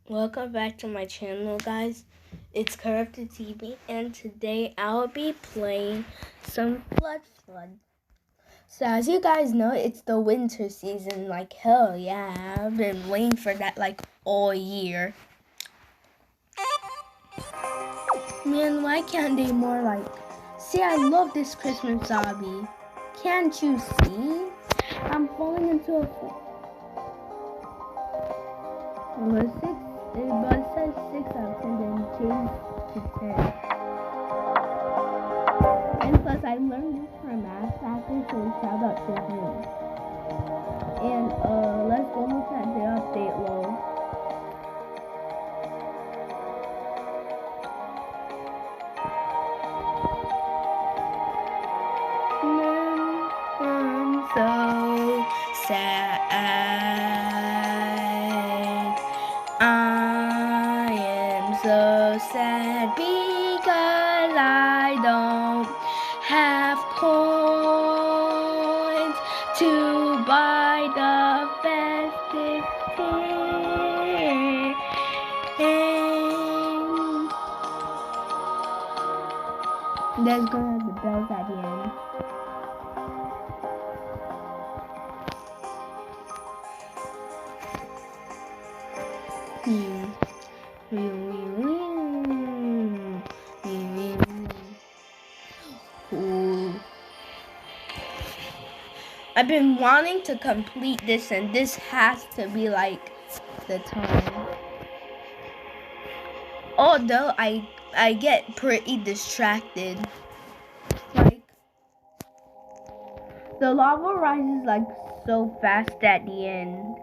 Welcome back to my channel, guys. It's Corrupted TV, and today I'll be playing some Flood. So as you guys know, it's the winter season. Like, hell yeah, I've been waiting for that like all year. Man, why can't they more like... See, I love this Christmas zombie. Can't you see? I'm falling into a... It says 6 out of 10, then change to 10. And plus, I learned this from Math Factor, so shout out to him. And let's go look at the update log. I'm so sad. I am so sad because I don't have coins to buy the festive thing. There's gonna have the bells at the end. I've been wanting to complete this, and this has to be like the time. Although I get pretty distracted. Like, the lava rises like so fast at the end.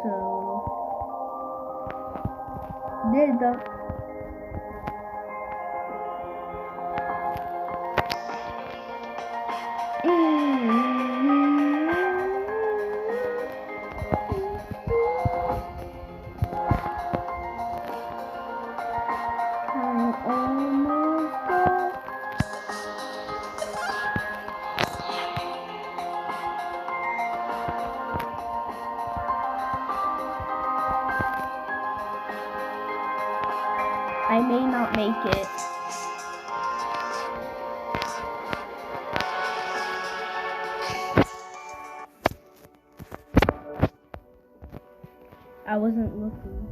So there's the I may not make it. I wasn't looking.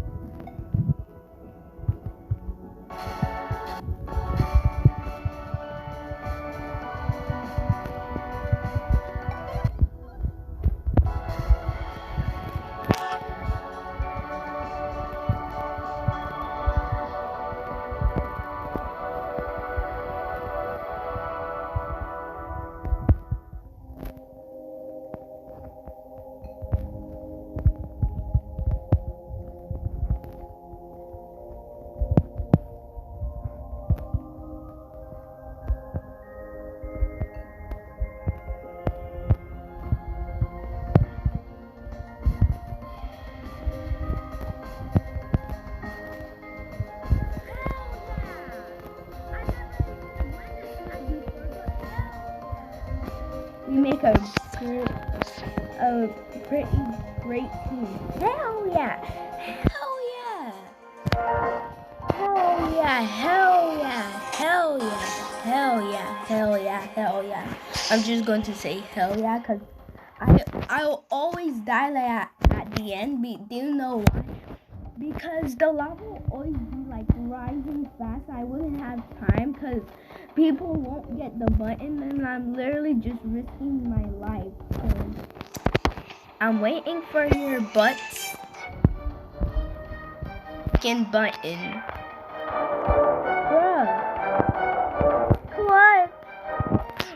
We make a pretty great team. Hell yeah! Hell yeah! Hell yeah! Hell yeah! Hell yeah! Hell yeah! Hell yeah! Hell yeah! I'm just going to say hell yeah, because I'll always die like at the end. Do you know why? Because the lava will always be like rising fast. I wouldn't have time because people won't get the button, and I'm literally just risking my life. So I'm waiting for your butts. Button. Bruh. What?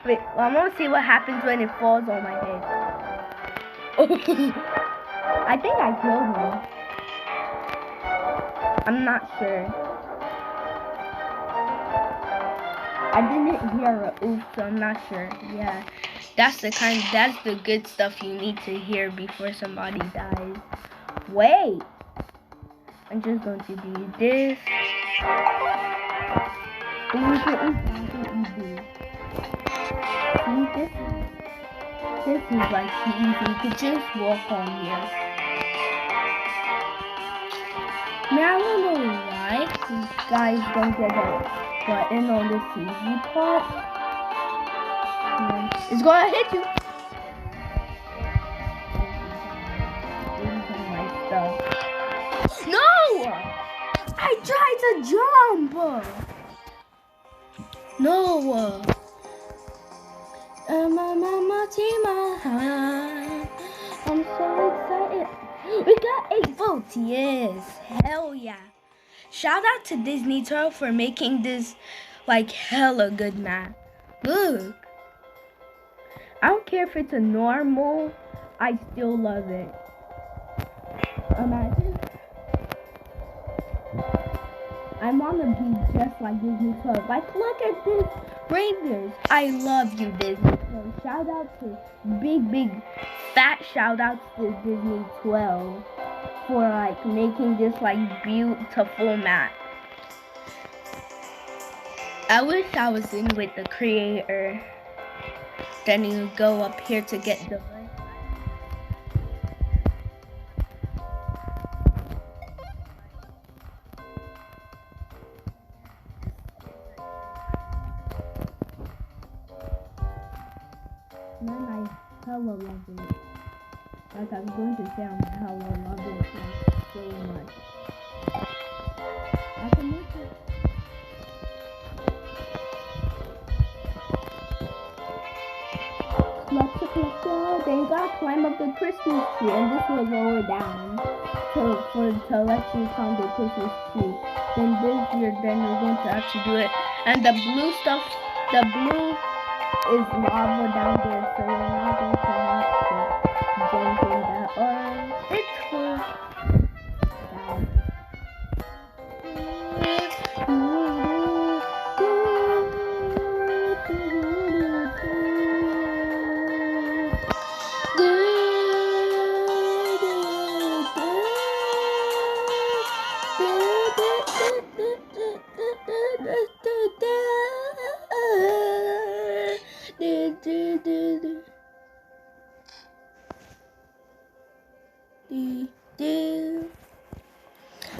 Wait, well, I'm gonna see what happens when it falls on my head. I think I killed him. I'm not sure. I didn't hear a oof, so I'm not sure. Yeah, that's the good stuff you need to hear before somebody dies. Wait, I'm just going to do this. This is like easy. You could just walk on here. These guys don't get a button on the TV part. It's gonna hit you. My stuff. No! I tried to jump. No. I'm so excited. We got 8 votes. Yes. Hell yeah. Shout out to Disney Turtle for making this like hella good map. Look. I don't care if it's a normal. I still love it. Imagine. I want to be just like Disney Turtle. Like, look at this reindeers. I love you, Disney Turtle. Shout out to big, fat shout outs to Disney 12 for like making this like beautiful map. I wish I was in with the creator. Then you go up here to get the man, I hella love it. Like I was going to say, I'm hella love it like so much. I can make it. Let's go. Then you gotta climb up the Christmas tree, and this will lower down to let you climb the Christmas tree. Then you're going to actually do it. And the blue stuff, the blue is lava down there, so you're not going to have to jump in that. Or it's for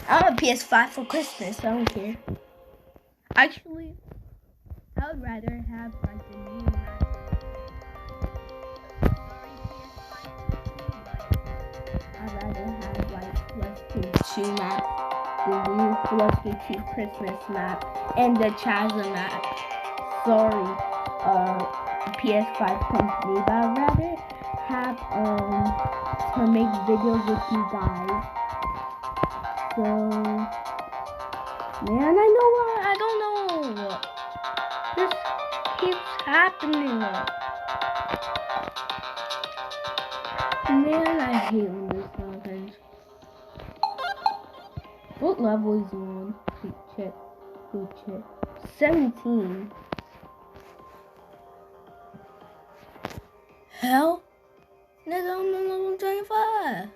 I want a PS5 for Christmas, I don't care. Actually, I would rather have like the new map. I'd rather have like Let's Play 2 map, the new Let's Play 2 Christmas map, and the chasm map. Sorry, PS5 company, but I'd rather have to make videos with you guys. So, man, I know what, I don't know. This keeps happening. Man, I hate when this happens. What level is he on? Quick check. 17. Hell? That's on level 25.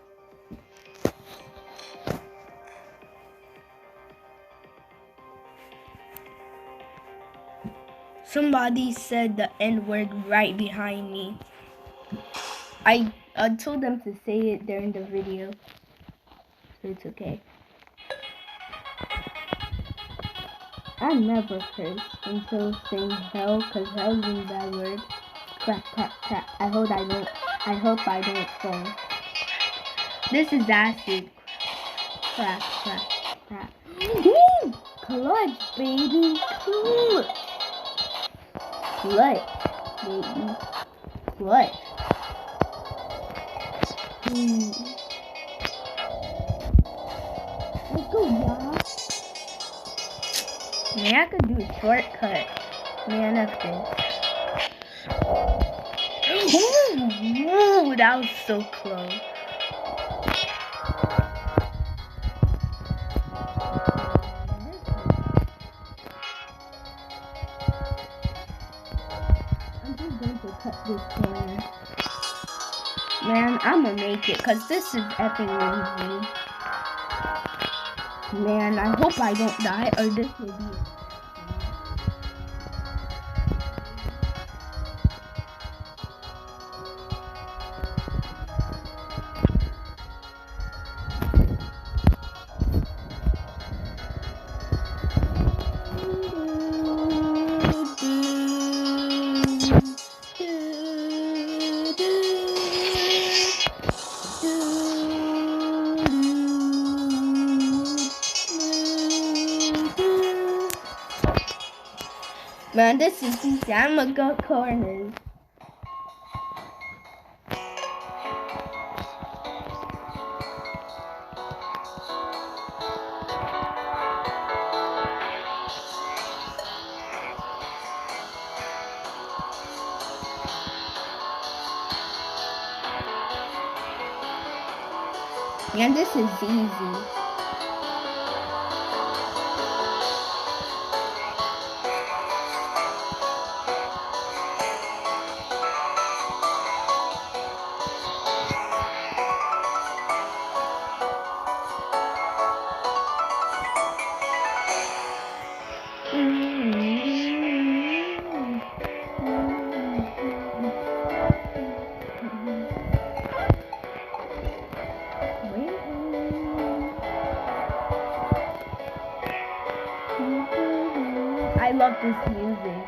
Somebody said the N-word right behind me. I told them to say it during the video, so it's okay. I never curse until saying hell, cause hell is a bad word. Crap. I hope I don't fall. This is acid. Crap. Woo! Clutch, baby. Clutch, baby. Clutch. Let's go, y'all. Man, I could do a shortcut. Man, that's good. Ooh, that was so close. I'm just going to cut this corner. Man, I'ma make it, cause this is effing easy. Man, I hope I don't die, or this will be it. Man, this is easy. I'm a good corner. Man, this is easy. I love this music.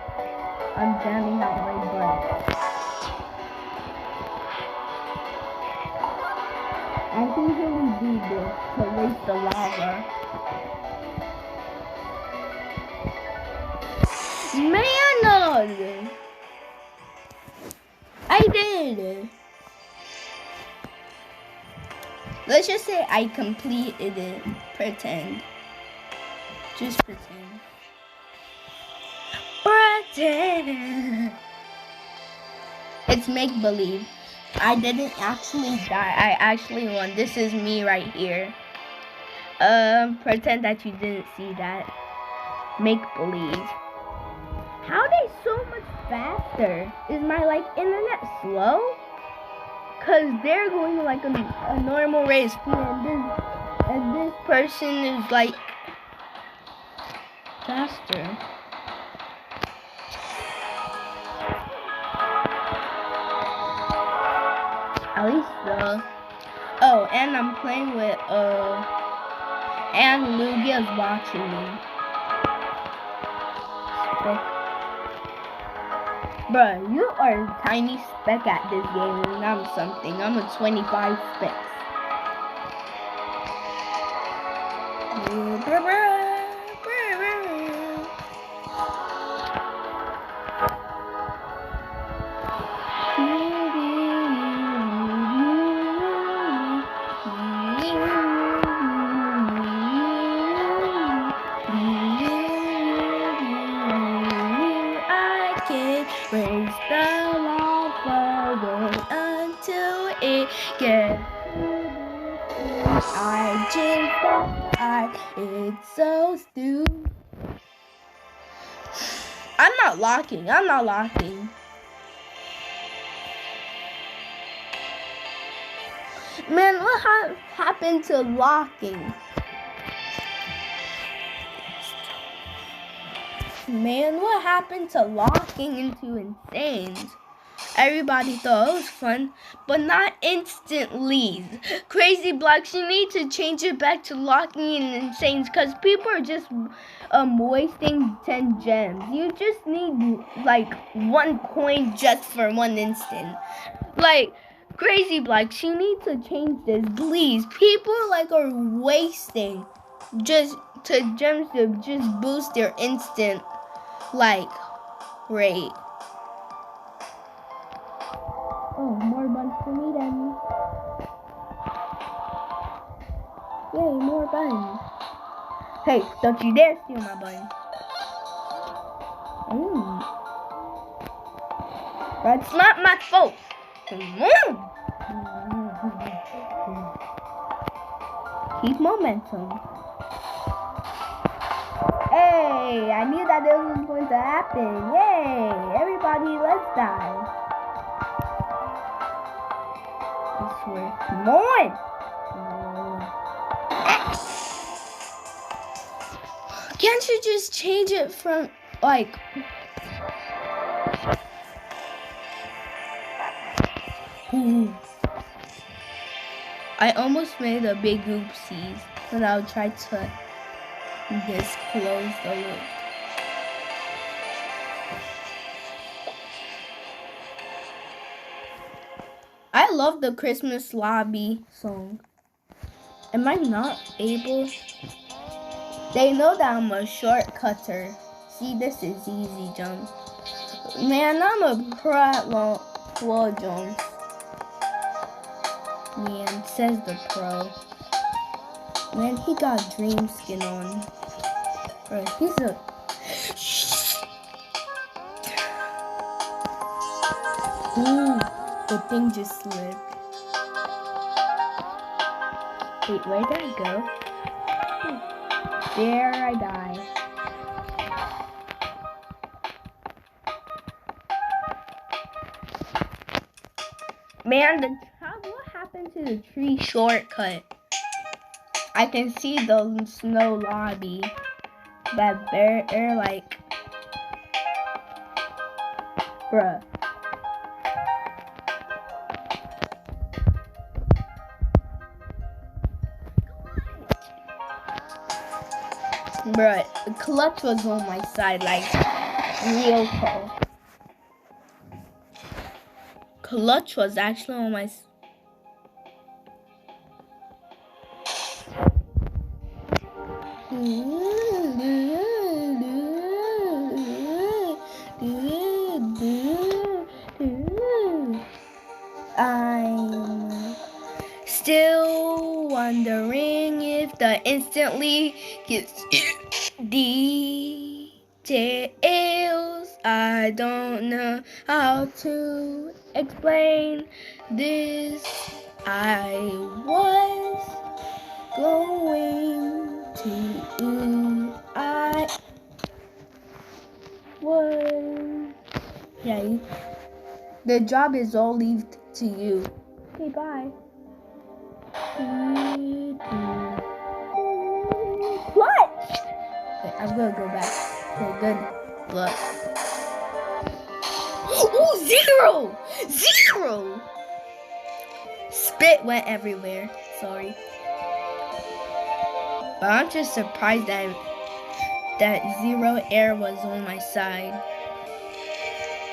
I'm jamming out my butt. I usually do this to waste the lava. Man, I did. Let's just say I completed it. Pretend. Just pretend. Pretend. It's make-believe. I didn't actually die. I actually won. This is me right here. Pretend that you didn't see that. Make-believe. How are they so much faster? Is my internet slow? Cause they're going like a normal race, and this person is faster. At least oh, and I'm playing with and Lugia's watching me. Bruh, you are a tiny speck at this game, and I'm something. I'm a 25 specks. Raise the lava until it gets. I just died. It's so stupid. I'm not locking. Man, what happened to locking? Man, what happened to locking into Insanes? Everybody thought it was fun, but not instantly. Crazy Blocks, you need to change it back to locking in Insanes, because people are just wasting 10 gems. You just need 1 coin just for 1 instant. Crazy Blocks, you need to change this, please. People are wasting gems to just boost their instant rate. Oh, more buns for me then. Yay, more buns. Hey, don't you dare steal my bun. That's not my fault. Keep momentum. Hey, I knew that this was going to happen. Yay! Everybody, let's die. I swear. Come on! Can't you just change it from, I almost made a big oopsies, but I'll try to just close the loop. I love the Christmas lobby song. Am I not able? They know that I'm a shortcutter, See, this is easy jumps. Man, I'm a pro at wall jumps. Man, says the pro. Man, he got dream skin on. Bro, he's a... Ooh, the thing just slipped. Wait, where did I go? There I die. Man, what happened to the tree shortcut? I can see the snow lobby. That they're like, bruh. Bruh, the clutch was on my side, like, real cool. Clutch was actually on my side. I'm still wondering if the instantly gets details. I don't know how to explain this. I was going to. I was. Yeah. The job is all left to you. Okay, bye. What? Okay, I'm gonna go back. Okay, good luck. Ooh, 0! 0! Spit went everywhere. Sorry. But I'm just surprised that 0 air was on my side.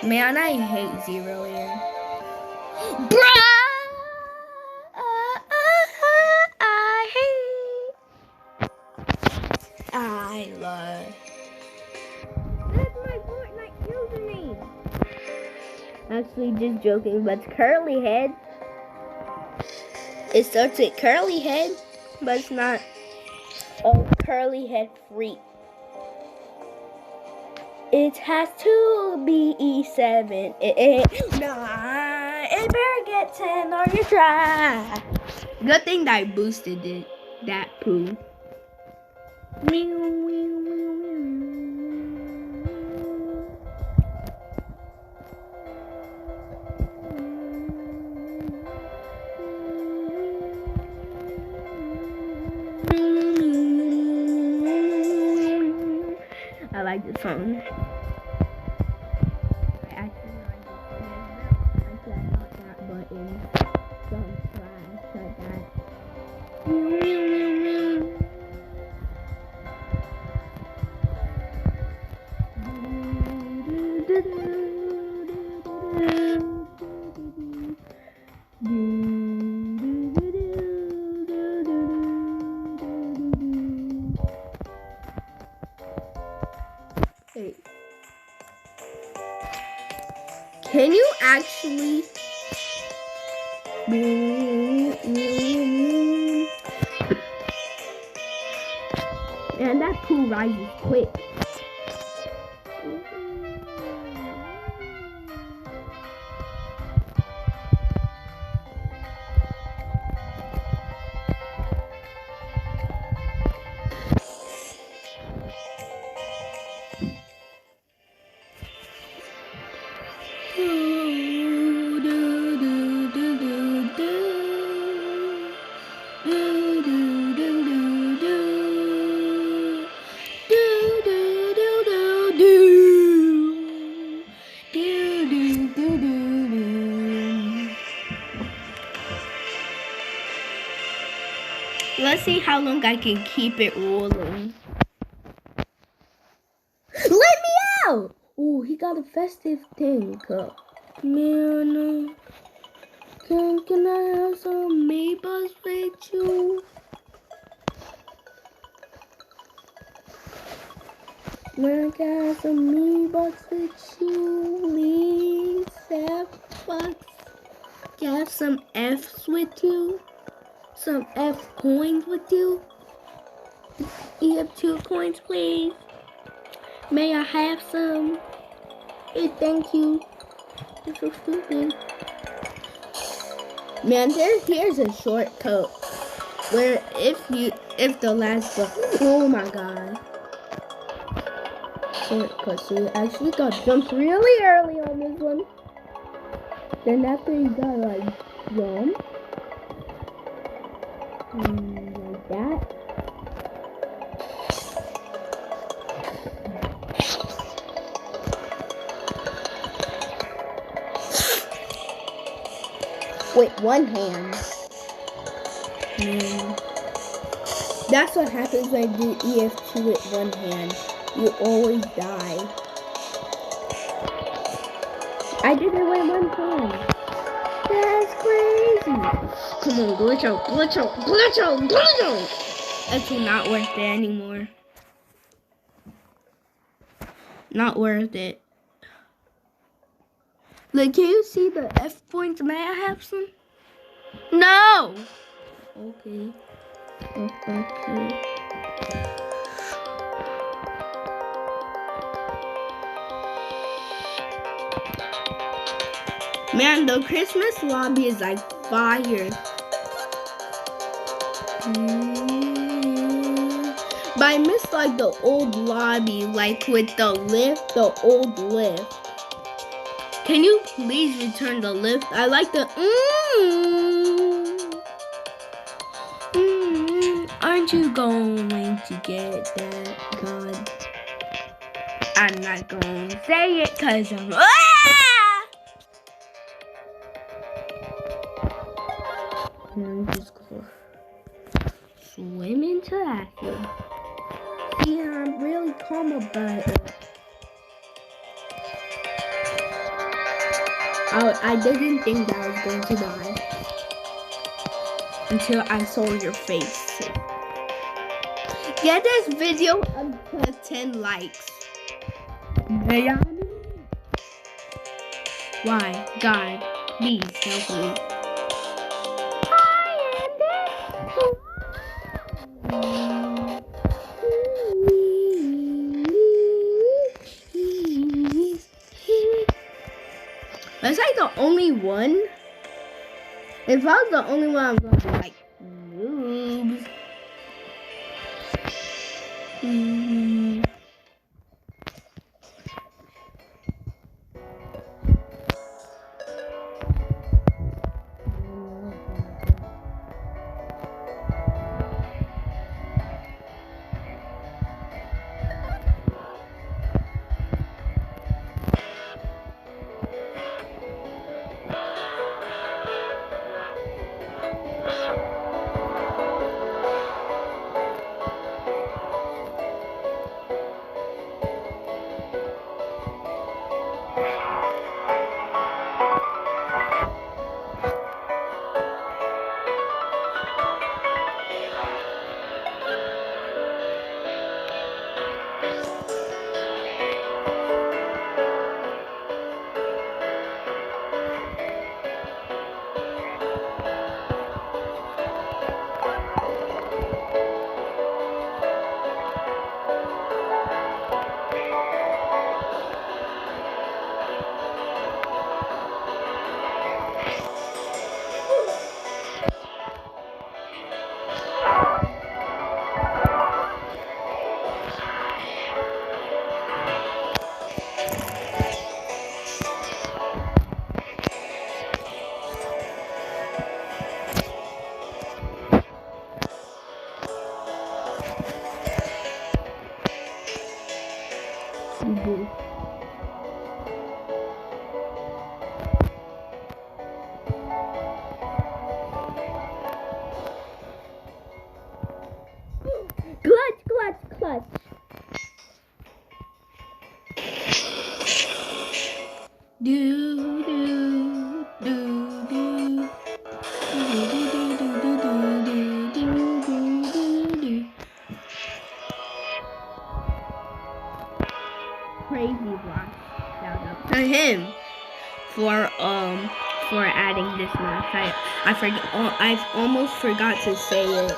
Man, I hate 0 air. Bruh! I love. That's my Fortnite username. Actually, just joking, but it's curly head. It starts with curly head, but it's not a curly head freak. It has to be E7. Nah, it better get 10 or you try. Good thing that I boosted it. That poo. I like this song. I actually like this song as well. Until I got that button. Don't try that. Hey. Can you actually and that pool rises quick. Let's see how long I can keep it rolling. Let me out! Oh, he got a festive thing. Man, can I have some Maybus with you? When I got some me-bucks with you, please F-bucks. Got some F's with you, some F coins with you. You have 2 coins, please. May I have some? Hey, thank you. You're so stupid. Man, here's a shortcut where if the last book, oh my god. Shortcut, so you actually got jumped really early on this one. Then after you got like jump, like that. With one hand. That's what happens when you do EF2 with one hand. You always die. I did it with one hand. That's crazy. Come on, glitch out, glitch out, glitch out, glitch out. Actually not worth it anymore. Not worth it. Like, can you see the F points? May I have some? No! Okay. Okay. Man, the Christmas lobby is like fire. But I miss like the old lobby, like with the lift, the old lift. Can you please return the lift? I like the Aren't you going to get that gun? I'm not going to say it because I'm I'm just going to swim into that thing. See, I'm really calm about it. I didn't think that I was going to die until I saw your face. Get this video up to 10 likes. Why? God, please help me. That's like the only one. If I was the only one, I'm gonna be like noobs. him for adding this map. I've almost forgot to say it.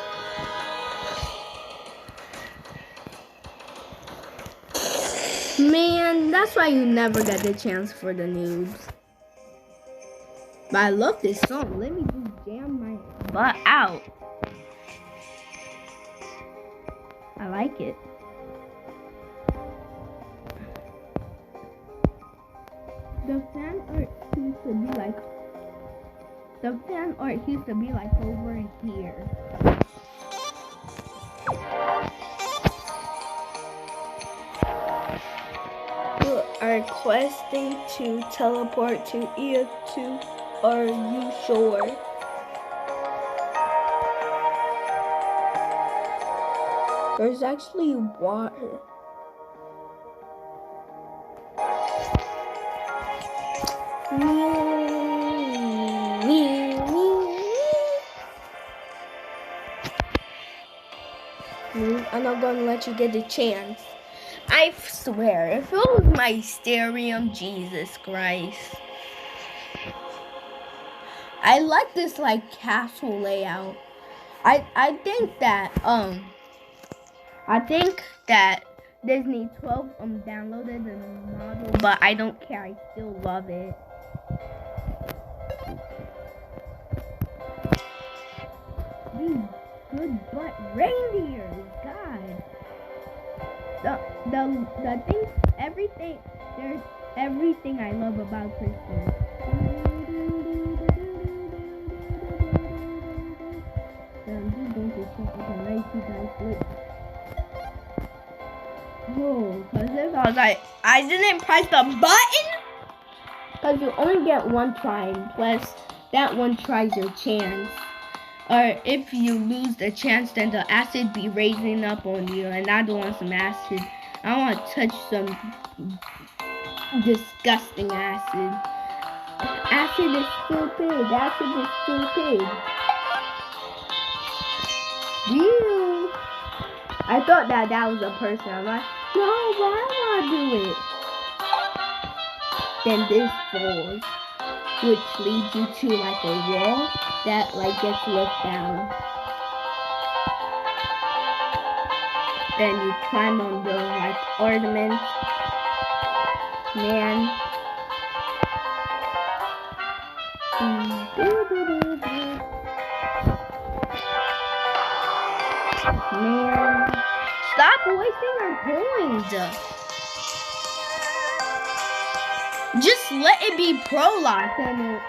Man, that's why you never get the chance for the noobs. But I love this song. Let me just jam my butt out. I like it. The fan art used to be like over here. You are requesting to teleport to EO2. Are you sure? There's actually water. I'm not gonna let you get a chance. I swear, if it was my Mysterium, Jesus Christ. I like this like castle layout. I think that Disney 12 downloaded the model, but I don't care. I still love it. These good butt reindeers, God. The thing, there's everything I love about Christmas. I'm just going to check if I like you guys look. Whoa, cause if I was like, I didn't press the button, cause you only get one try, and plus that one tries your chance. Or if you lose the chance, then the acid be raising up on you, and I don't want some acid. I want to touch some disgusting acid. Acid is stupid. Acid is stupid. You. I thought that was a person. I'm like, no, but I want to do it. Then this falls, which leads you to like a wall that like gets left down. Then you climb on the like ornament. Man. Man. Stop wasting our coins. Just let it be prologue and it.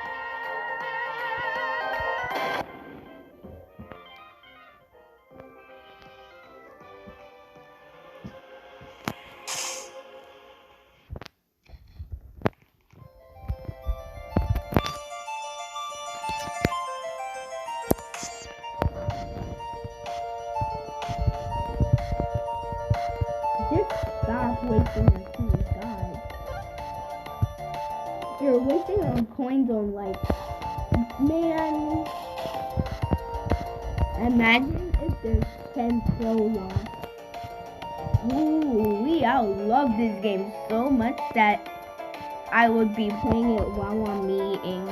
Stop wasting your coins, God. You're wasting your coins on like, man. Imagine if there's 10 prologues. Ooh, I love this game so much that I would be playing it while I'm eating.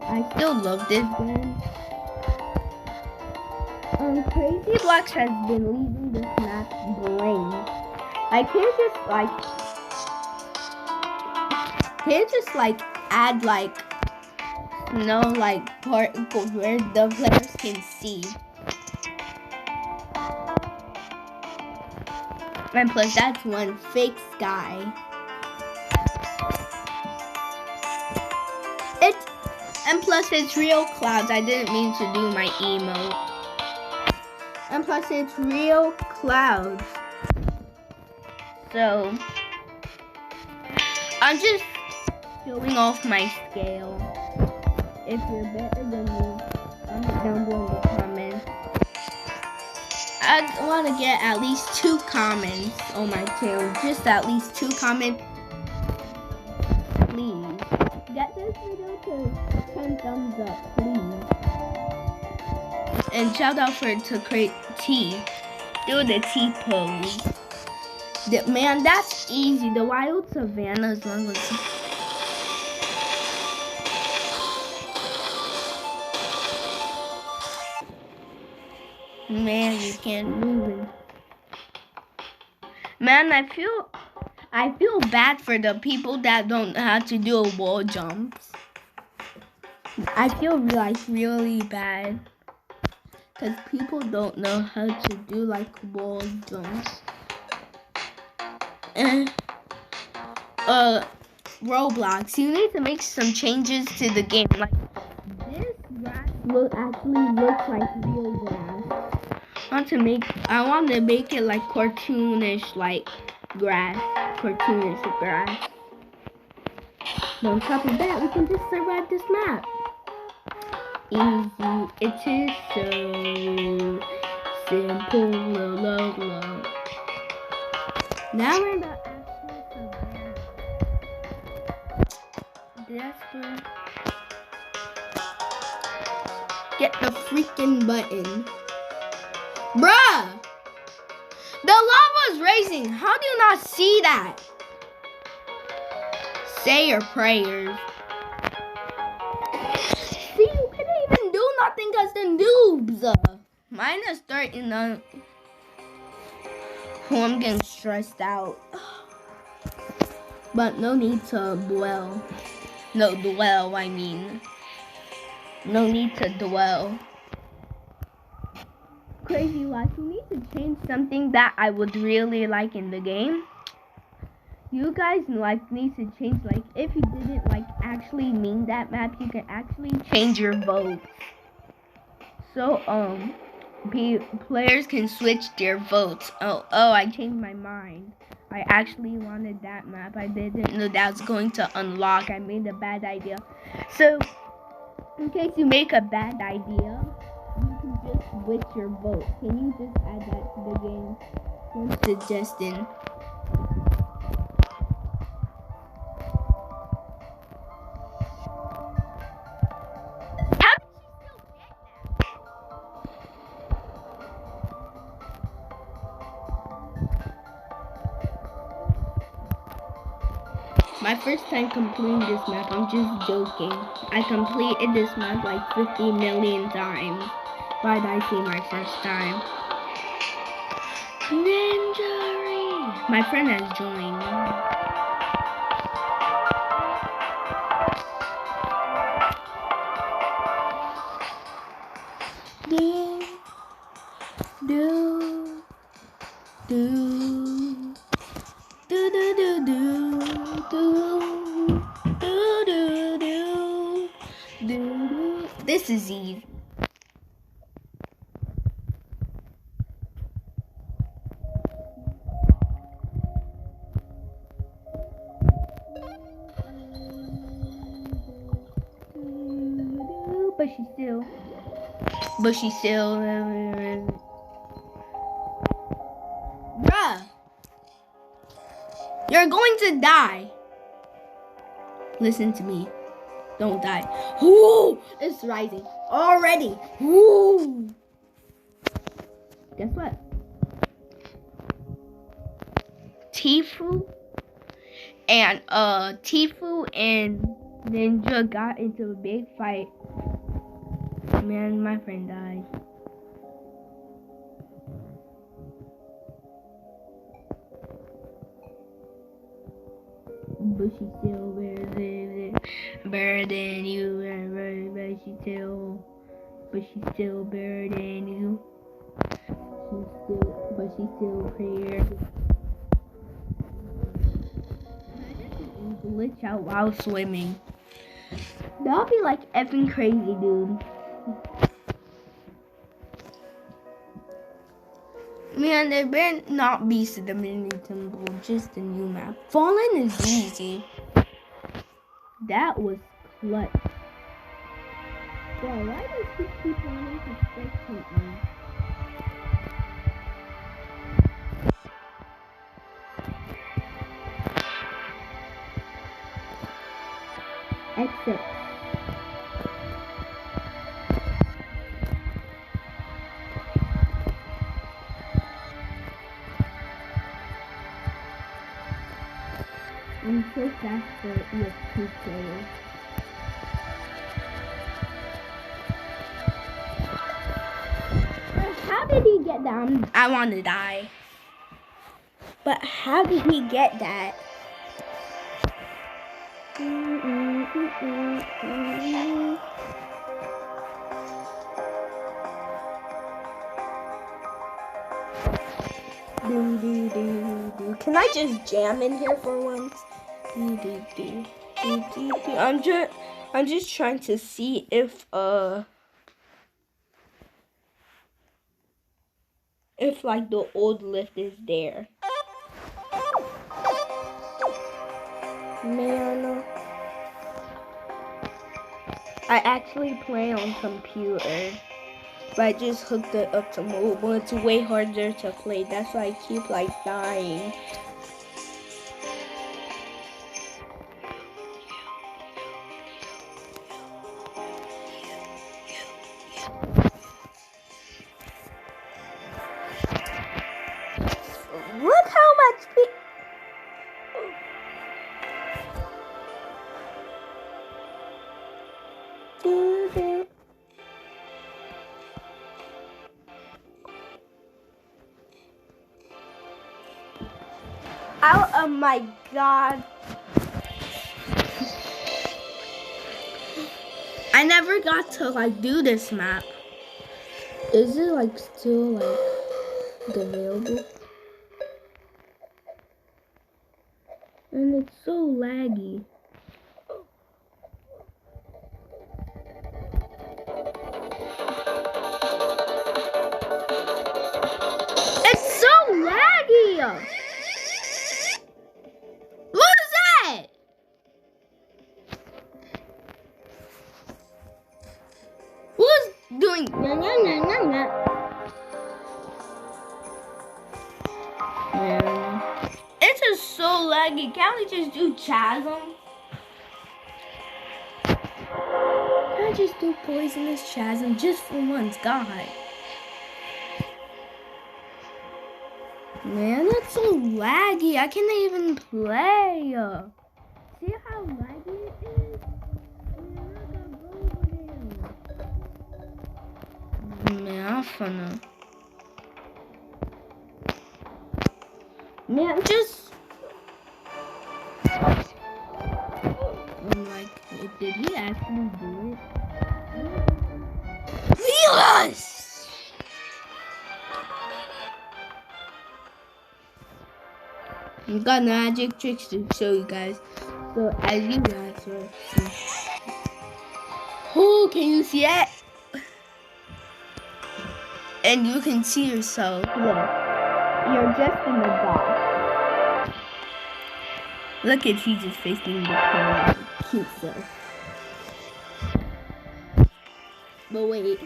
I still love this game. Crazy Blocks has been leaving this map blank. I can't just like add like part where the players can see. And plus that's one fake sky. And plus it's real clouds. I didn't mean to do my emote. And plus it's real clouds. So I'm just showing off my scale. If you're better than me, comment down below in the comments. I want to get at least 2 comments on my channel. Just at least 2 comments. Please. Get this video to 10 thumbs up, please. And shout out to create T. Do the T pose. Man, that's easy. The wild savannah is one of Man, you can't move it. Man, I feel bad for the people that don't know how to do wall jumps. I feel like really bad because people don't know how to do like wall jumps. And Roblox, you need to make some changes to the game. Like this grass actually looks like real grass. I want to make it like cartoonish, like grass. Cartoonish grass. But on top of that, we can just survive this map. Easy. It is so simple. Low. Now we're in the actual savannah. That's where. Get the freaking button. Bruh! The lava's raising. How do you not see that? Say your prayers. See, you couldn't even do nothing because the noobs. Mine is starting up. Oh, I'm getting stressed out. But no need to dwell. No need to dwell. Crazy life, you need to change something that I would really like in the game. You guys need to change, like, if you didn't actually mean that map, you can actually change your votes. So players can switch their votes. Oh, I changed my mind. I actually wanted that map. I didn't know that was going to unlock. I made a bad idea. So in case you make a bad idea, you can just switch your vote. Can you just add that to the game? One suggestion. My first time completing this map, I'm just joking. I completed this map like 50 million times. Why did I say my first time? Ninja! My friend has joined. This is easy. But she's still. Bruh! You're going to die. Listen to me. Don't die. Ooh, it's rising already. Ooh. Guess what? Tifu and Ninja got into a big fight. Man, my friend died. But she's still better than you. But she's still better than you. She's still here. Glitch out while swimming. That'll be like effing crazy, dude. Man, there better not be Sedimony Temple, just a new map. Fallen is easy. That was clutch. Bro, why does he keep wanting to spectate me? Exit. I'm so fast for ESP players. How did he get that? I want to die. But how did he get that? Can I just jam in here for once? I'm just trying to see if like the old lift is there. Man, I actually play on computer, but I just hooked it up to mobile. It's way harder to play. That's why I keep like dying. Look how much oh my god. I never got to like do this map. Is it like still like available? And it's so laggy. It's so laggy! What is that? Who's doing It's just so laggy. Can't we just do chasm? Can I just do poisonous chasm just for once? God. Man, that's so laggy. I can't even play. See how laggy it is? Man, I gotta go over there. Man, I'm finna. Man, just. I'm like, did he actually do it? Yes! I've got magic tricks to show you guys. So as you guys will see. Oh, can you see it? And you can see yourself. Look, you're just in the box. Look at he just facing the camera. Cute self. But wait.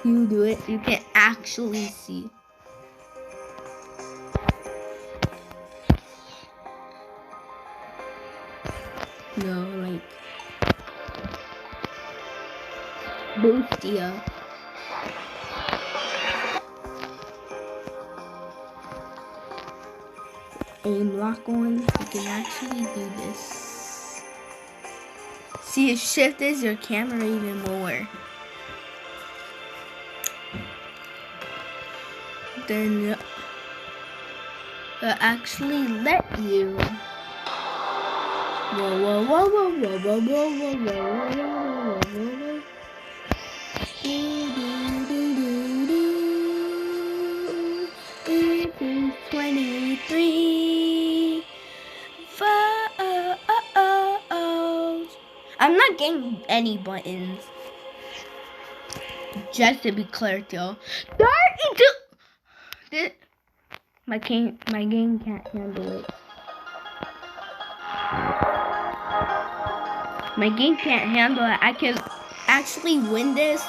You do it. You can actually see. No, like Boostia. Aim lock on. You can actually do this. See, it shifts your camera even more. Then it actually let you. Whoa, whoa, whoa, whoa, whoa, whoa, whoa, whoa, whoa, whoa, whoa. 23. I'm not getting any buttons. Just to be clear, though. 32. My game can't handle it. My game can't handle it. I can actually win this,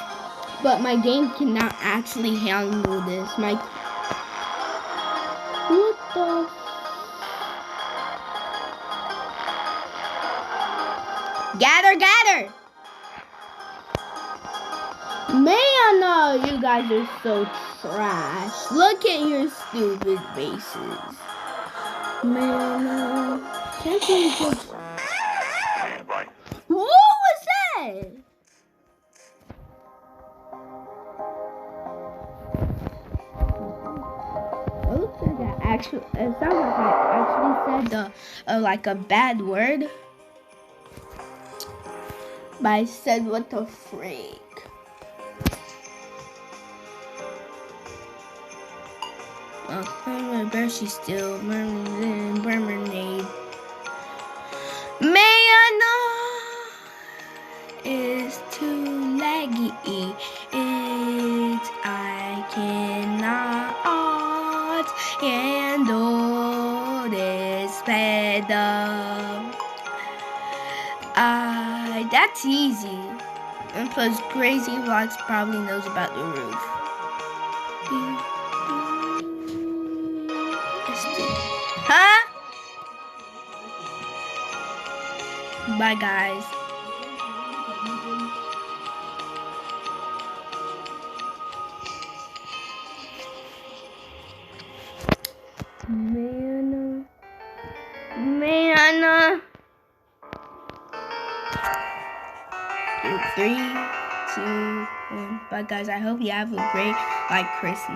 but my game cannot actually handle this. What the? Gather! Man, no, you guys are so trash. Look at your stupid faces. Man, no. Can't you just... What was that? actually, it sounds like I actually said like a bad word. But I said, what the freak? Oh, bear, she's still mermaid. Mayana is too laggy. I cannot handle this pedal. That's easy. And plus, Crazy Vlogs probably knows about the roof. Huh? Bye, guys. Man. 3, 2, 1. Bye, guys. I hope you have a great Christmas.